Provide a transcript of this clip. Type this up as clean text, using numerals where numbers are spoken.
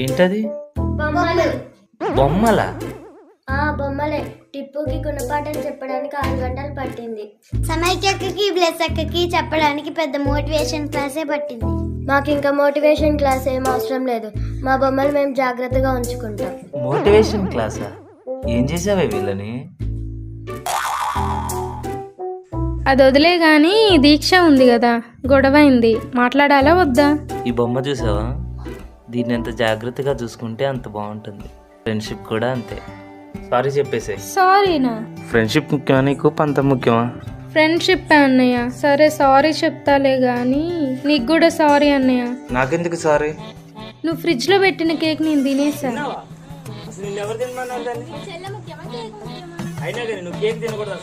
ఏంటది? బొమ్మలు. బొమ్మలా? బొమ్మలే. టిప్పుకి గుణపాఠం చెప్పడానికి 6 గంటలు పట్టింది. సమైక్యకి బ్లెస్ అక్కకి చెప్పడానికి పెద్ద మోటివేషన్ క్లాసే పట్టింది. మాకు ఇంకా మోటివేషన్ క్లాస్ ఏం అవసరం లేదు. మా బొమ్మలు మేము జాగ్రత్తగా ఉంచుకుంటాం. మోటివేషన్ క్లాసా? ఏం చేసావే వీళ్ళని? అది వదిలే గాని దీక్ష ఉంది కదా, గొడవైంది, మాట్లాడాలా వద్దా? ఈ బొమ్మ చూసావా? దీన్ని ఎంత జాగ్రత్తగా చూసుకుంటే అంత బాగుంటుంది. ఫ్రెండ్షిప్ కూడా అంతే. సారీ చెప్పేసే. సారీనా? ఫ్రెండ్షిప్ ముఖ్యమా నీకు, పంతం ముఖ్యమా? ఫ్రెండ్షిప్ అన్నయ్య. సరే సారీ చెప్తాలే గాని నీకు కూడా సారీ అన్నయ్య. నాకెందుకు సారీ? నువ్వు ఫ్రిడ్జ్ లో పెట్టిన కేక్ నేను తినేసా. అసలు నిన్ను ఎవరు తినమన్నారు దాన్ని? అయినా కానీ నువ్వు కేక్ తినకూడదు.